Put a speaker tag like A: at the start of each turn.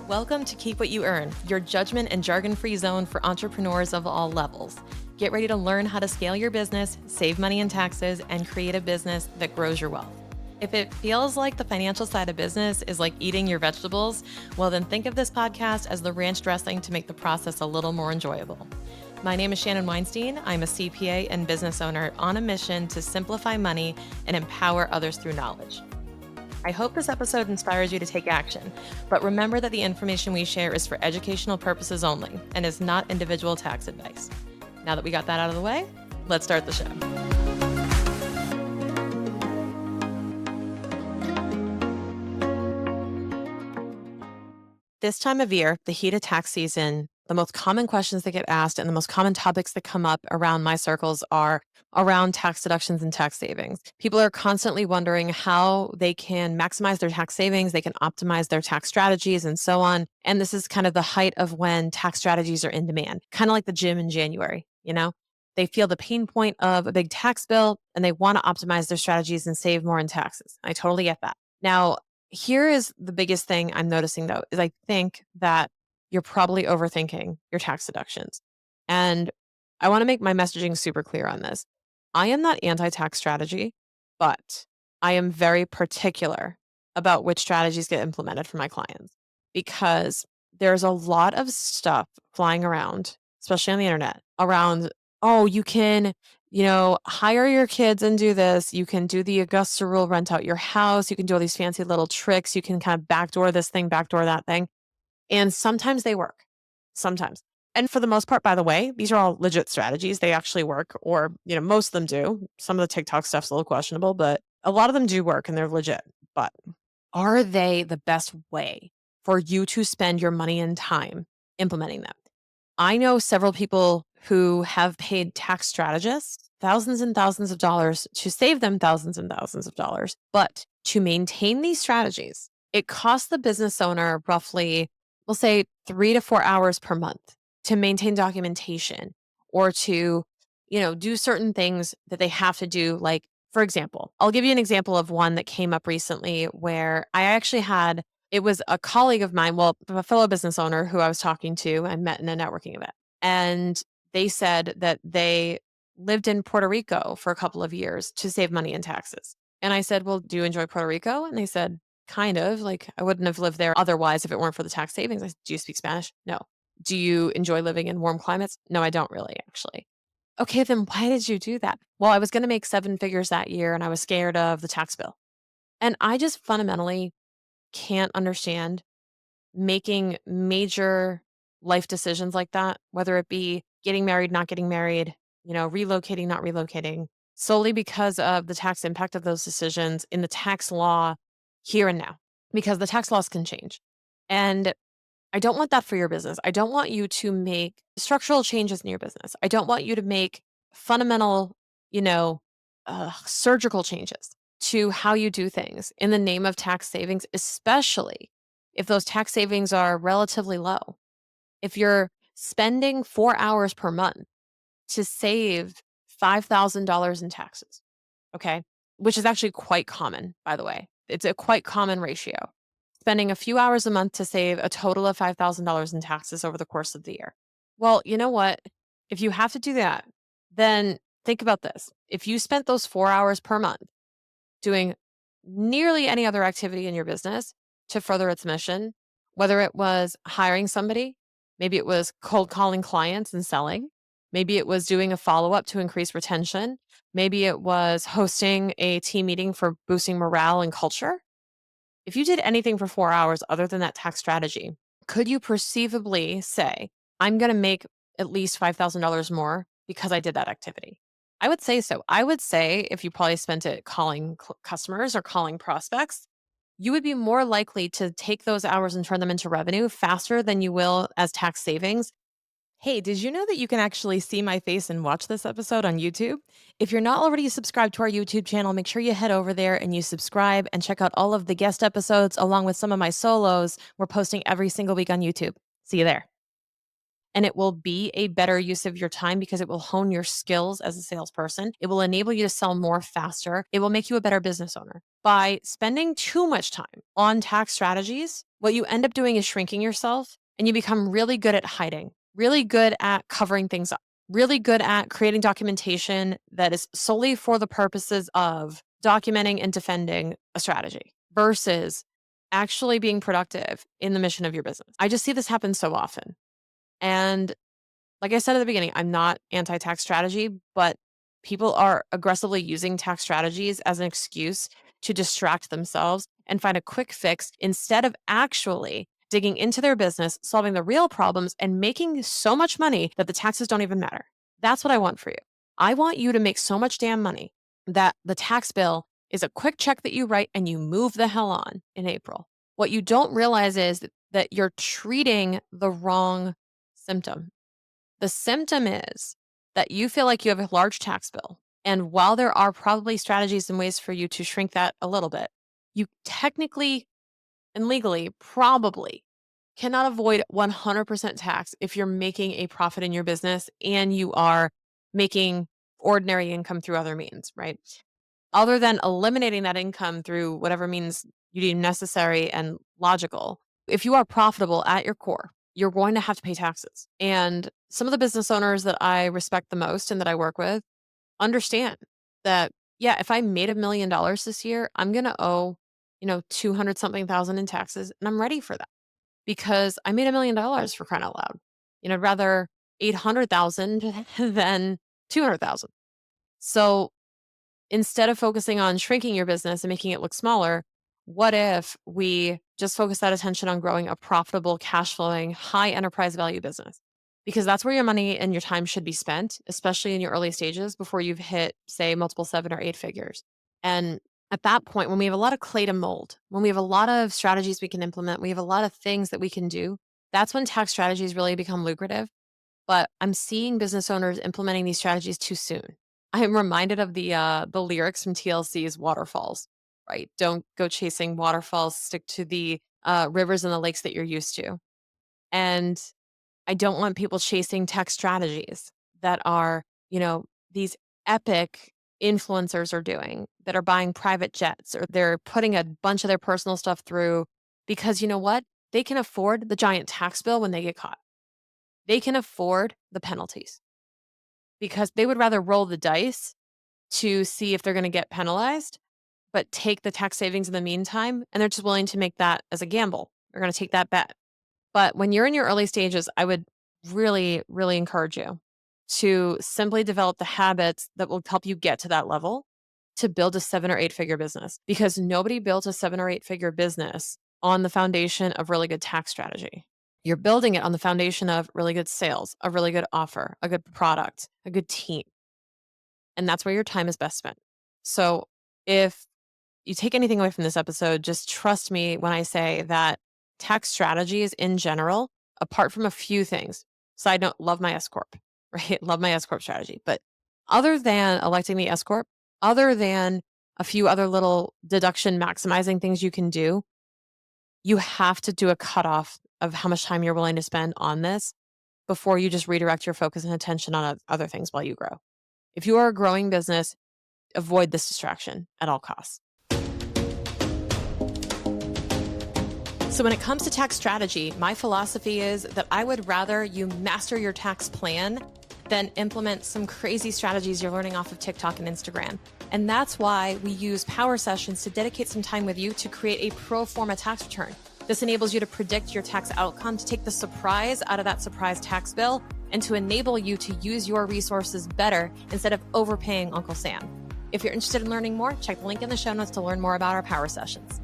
A: Welcome to Keep What You Earn, your judgment and jargon-free zone for entrepreneurs of all levels. Get ready to learn how to scale your business, save money in taxes, and create a business that grows your wealth. If it feels like the financial side of business is like eating your vegetables, well, then think of this podcast as the ranch dressing to make the process a little more enjoyable. My name is Shannon Weinstein. I'm a CPA and business owner on a mission to simplify money and empower others through knowledge. I hope this episode inspires you to take action, but remember that the information we share is for educational purposes only and is not individual tax advice. Now that we got that out of the way, let's start the show. This time of year, the heat of tax season, the most common questions that get asked and the most common topics that come up around my circles are around tax deductions and tax savings. People are constantly wondering how they can maximize their tax savings, they can optimize their tax strategies, and so on. And this is kind of the height of when tax strategies are in demand, kind of like the gym in January, you know? They feel the pain point of a big tax bill and they want to optimize their strategies and save more in taxes. I totally get that. Now, here is the biggest thing I'm noticing though, is I think that you're probably overthinking your tax deductions. And I want to make my messaging super clear on this. I am not anti-tax strategy, but I am very particular about which strategies get implemented for my clients because there's a lot of stuff flying around, especially on the internet, around, oh, you can hire your kids and do this. You can do the Augusta rule, rent out your house. You can do all these fancy little tricks. You can kind of backdoor this thing, backdoor that thing. And sometimes they work. Sometimes. And for the most part, by the way, these are all legit strategies. They actually work, or, most of them do. Some of the TikTok stuff's a little questionable, but a lot of them do work and they're legit. But are they the best way for you to spend your money and time implementing them? I know several people who have paid tax strategists thousands and thousands of dollars to save them thousands and thousands of dollars. But to maintain these strategies, it costs the business owner roughly, we'll say 3 to 4 hours per month to maintain documentation or to, do certain things that they have to do. Like, for example, I'll give you an example of one that came up recently where I actually had it was a colleague of mine, well, a fellow business owner who I was talking to and met in a networking event. And they said that they lived in Puerto Rico for a couple of years to save money in taxes. And I said, well, do you enjoy Puerto Rico? And they said, kind of. Like, I wouldn't have lived there otherwise if it weren't for the tax savings. I said, do you speak Spanish? No. Do you enjoy living in warm climates? No, I don't really, actually. Okay, then why did you do that? Well, I was going to make 7 figures that year and I was scared of the tax bill. And I just fundamentally can't understand making major life decisions like that, whether it be getting married, not getting married, relocating, not relocating, solely because of the tax impact of those decisions in the tax law here and now, because the tax laws can change. And I don't want that for your business. I don't want you to make structural changes in your business. I don't want you to make fundamental, surgical changes to how you do things in the name of tax savings, especially if those tax savings are relatively low. If you're spending 4 hours per month to save $5,000 in taxes, okay, which is actually quite common, by the way. It's a quite common ratio. Spending a few hours a month to save a total of $5,000 in taxes over the course of the year. Well, you know what? If you have to do that, then think about this. If you spent those 4 hours per month doing nearly any other activity in your business to further its mission, whether it was hiring somebody, maybe it was cold calling clients and selling, maybe it was doing a follow-up to increase retention, maybe it was hosting a team meeting for boosting morale and culture. If you did anything for 4 hours other than that tax strategy, could you perceivably say, I'm going to make at least $5,000 more because I did that activity? I would say so. I would say if you probably spent it calling customers or calling prospects, you would be more likely to take those hours and turn them into revenue faster than you will as tax savings. Hey, did you know that you can actually see my face and watch this episode on YouTube? If you're not already subscribed to our YouTube channel, make sure you head over there and you subscribe and check out all of the guest episodes along with some of my solos. We're posting every single week on YouTube. See you there. And it will be a better use of your time because it will hone your skills as a salesperson. It will enable you to sell more faster. It will make you a better business owner. By spending too much time on tax strategies, what you end up doing is shrinking yourself, and you become really good at hiding, really good at covering things up, really good at creating documentation that is solely for the purposes of documenting and defending a strategy versus actually being productive in the mission of your business. I just see this happen so often. And like I said at the beginning, I'm not anti-tax strategy, but people are aggressively using tax strategies as an excuse to distract themselves and find a quick fix instead of actually digging into their business, solving the real problems, and making so much money that the taxes don't even matter. That's what I want for you. I want you to make so much damn money that the tax bill is a quick check that you write and you move the hell on in April. What you don't realize is that you're treating the wrong symptom. The symptom is that you feel like you have a large tax bill. And while there are probably strategies and ways for you to shrink that a little bit, you technically and legally probably cannot avoid 100% tax if you're making a profit in your business and you are making ordinary income through other means, right? Other than eliminating that income through whatever means you deem necessary and logical, if you are profitable at your core, you're going to have to pay taxes. And some of the business owners that I respect the most and that I work with understand that, yeah, if I made $1 million this year, I'm going to owe, 200 something thousand in taxes. And I'm ready for that because I made $1 million for crying out loud. I'd rather 800,000 than 200,000. So instead of focusing on shrinking your business and making it look smaller, what if we just focus that attention on growing a profitable, cash flowing, high enterprise value business? Because that's where your money and your time should be spent, especially in your early stages before you've hit, say, multiple 7 or 8 figures. And at that point, when we have a lot of clay to mold, when we have a lot of strategies we can implement, we have a lot of things that we can do, that's when tax strategies really become lucrative. But I'm seeing business owners implementing these strategies too soon. I am reminded of the lyrics from TLC's Waterfalls, right? Don't go chasing waterfalls, stick to the rivers and the lakes that you're used to. And I don't want people chasing tech strategies that are, these epic influencers are doing that are buying private jets or they're putting a bunch of their personal stuff through because you know what? They can afford the giant tax bill when they get caught. They can afford the penalties because they would rather roll the dice to see if they're going to get penalized, but take the tax savings in the meantime. And they're just willing to make that as a gamble. They're going to take that bet. But when you're in your early stages, I would really, really encourage you to simply develop the habits that will help you get to that level to build a 7 or 8 figure business because nobody built a 7 or 8 figure business on the foundation of really good tax strategy. You're building it on the foundation of really good sales, a really good offer, a good product, a good team. And that's where your time is best spent. So if you take anything away from this episode, just trust me when I say that tax strategies in general, apart from a few things, side note, love my S Corp, right? Love my S Corp strategy. But other than electing the S Corp, other than a few other little deduction maximizing things you can do, you have to do a cutoff of how much time you're willing to spend on this before you just redirect your focus and attention on other things while you grow. If you are a growing business, avoid this distraction at all costs. So when it comes to tax strategy, my philosophy is that I would rather you master your tax plan than implement some crazy strategies you're learning off of TikTok and Instagram. And that's why we use power sessions to dedicate some time with you to create a pro forma tax return. This enables you to predict your tax outcome, to take the surprise out of that surprise tax bill, and to enable you to use your resources better instead of overpaying Uncle Sam. If you're interested in learning more, check the link in the show notes to learn more about our power sessions.